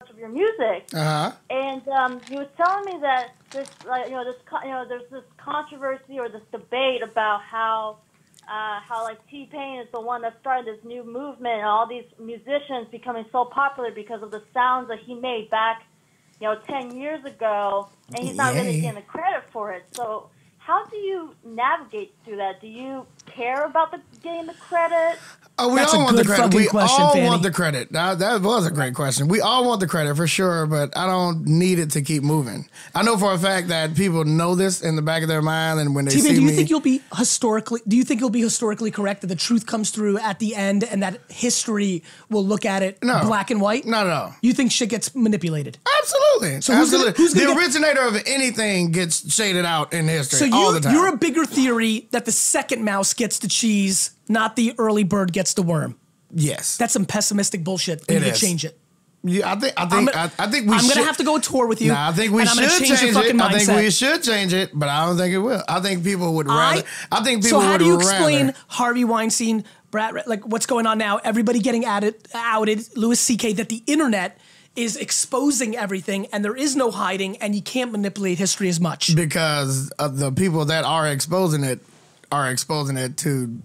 of your music. Uh-huh. And he was telling me that this, there's this controversy or this debate about how like T-Pain is the one that started this new movement, and all these musicians becoming so popular because of the sounds that he made back, 10 years ago, and he's not really getting the credit for it. So how do you navigate through that? Do you care about getting the credit? Oh, we That's all a want the good credit. fucking We question, all Fanny. want the credit. That was a great question. We all want the credit for sure, but I don't need it to keep moving. I know for a fact that people know this in the back of their mind, and when they T-Pain, see do you me, think you'll be historically correct, that the truth comes through at the end and that history will look at it black and white? Not at all. You think shit gets manipulated? Absolutely. So Absolutely. the originator of anything gets shaded out in history all the time. You're a bigger theory that the second mouse gets the cheese, not the early bird gets the worm. Yes. That's some pessimistic bullshit. You need to change it. Yeah, I think we I'm should. gonna have to go on tour with you. Nah, I think we should change your fucking it. mindset. I think we should change it, but I don't think it will. I think people would rather. So how do you explain Harvey Weinstein, like what's going on now? Everybody getting outed, Louis C.K., that the internet is exposing everything and there is no hiding and you can't manipulate history as much. Because the people that are exposing it to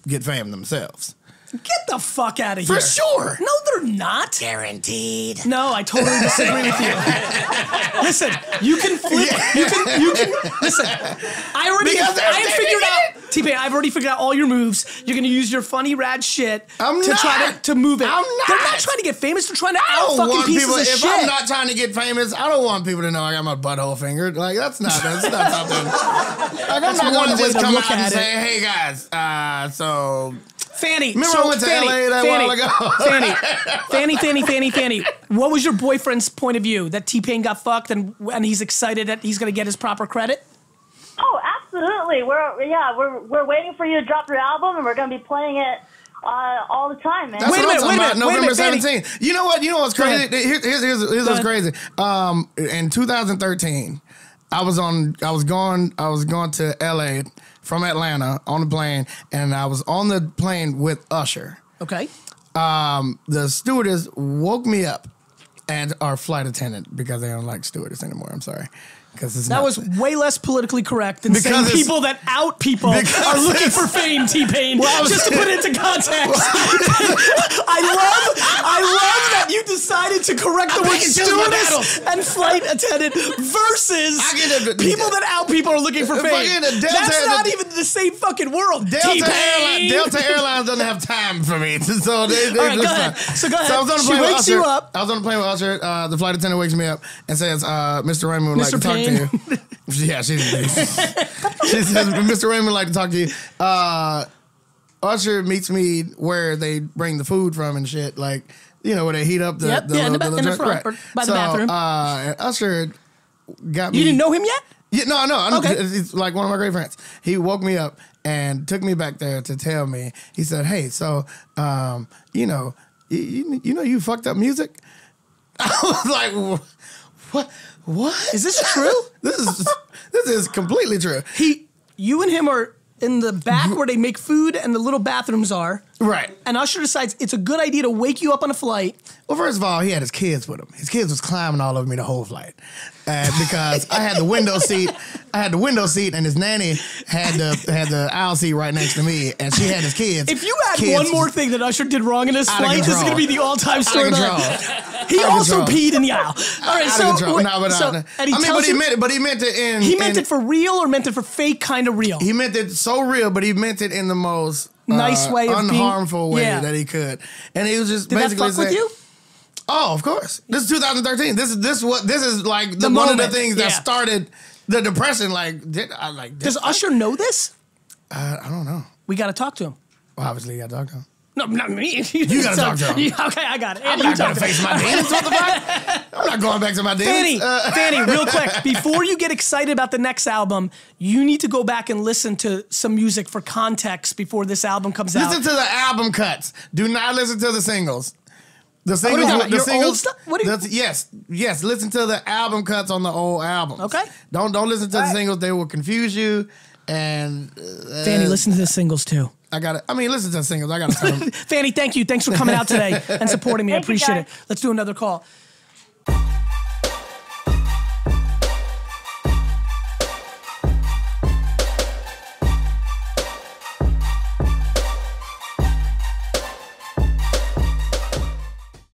get fame themselves. Get the fuck out of here. For sure. No, they're not. Guaranteed. No, I totally disagree with you. Listen, you can flip. You can. Listen, I figured out. T-Pain, I've already figured out all your moves. You're gonna use your funny rad shit try to move it. I'm not. They're not trying to get famous. They're trying to out fucking pieces of shit. If I'm not trying to get famous, I don't want people to know I got my butthole fingered. Like that's not something. Like I'm not gonna just come out and say, "Hey guys, so." Fanny, remember I went to LA that while ago? Fanny. What was your boyfriend's point of view? That T-Pain got fucked and he's excited that he's going to get his proper credit? Oh, absolutely. We're waiting for you to drop your album, and we're going to be playing it all the time, man. That's what I'm talking about. November 17th. You know what? You know what's crazy? Here's what's crazy. In 2013, I was going to LA from Atlanta on the plane, and I was on the plane with Usher. Okay. The stewardess woke me up, and our flight attendant, because they don't like stewardess anymore. I'm sorry. That was way less politically correct than saying people that out people are looking for fame, T-Pain. Just to put it into context. I love that you decided to correct the word stewardess and flight attendant versus people that out people are looking for fame. That's not even the same fucking world. Delta Airlines doesn't have time for me. So they all right, go ahead. So go ahead. So I was on the plane with Usher. You up. I was on the plane with Usher. The flight attendant wakes me up and says, Mr. Raymond would like to talk to you. Yeah, she says, Mr. Raymond would like to talk to you. Usher meets me where they bring the food from and shit, like, where they heat up the in the front, or by the bathroom. And Usher got me. You didn't know him yet? Yeah, no. Okay. He's like one of my great friends. He woke me up and took me back there to tell me. He said, "Hey, so you fucked up music." I was like, "What? Is this true?" This is completely true. You and him are in the back where they make food and the little bathrooms are. Right. And Usher decides it's a good idea to wake you up on a flight. Well, first of all, he had his kids with him. His kids was climbing all over me the whole flight. Because I had the window seat, and his nanny had the aisle seat right next to me, and she had his kids. If you had one more thing that Usher did wrong in this flight, this is going to be the all-time story. He also peed in the aisle. All right, but he meant it He meant it for real or meant it for fake kind of real? He meant it so real, but he meant it in the most nice way of unharmful way that he could. And he was just basically that fuck with you? Oh, of course. This is 2013. This is like one of the things that started the depression. Does Usher know this? I don't know. We got to talk to him. Well, obviously, you got to talk to him. No, not me. You got to talk to him. Okay, I got it. I'm not going to face my demons. What the fuck? I'm not going back to my demons. Fanny, real quick, before you get excited about the next album, you need to go back and listen to some music for context before this album comes out. Listen to the album cuts. Do not listen to the singles. The singles, old stuff? Yes. Listen to the album cuts on the old albums. Okay. Don't listen to the singles; they will confuse you. And Fanny, listen to the singles too. Listen to the singles. I got to tell them. Fanny, thank you. Thanks for coming out today and supporting me. I appreciate it. Let's do another call.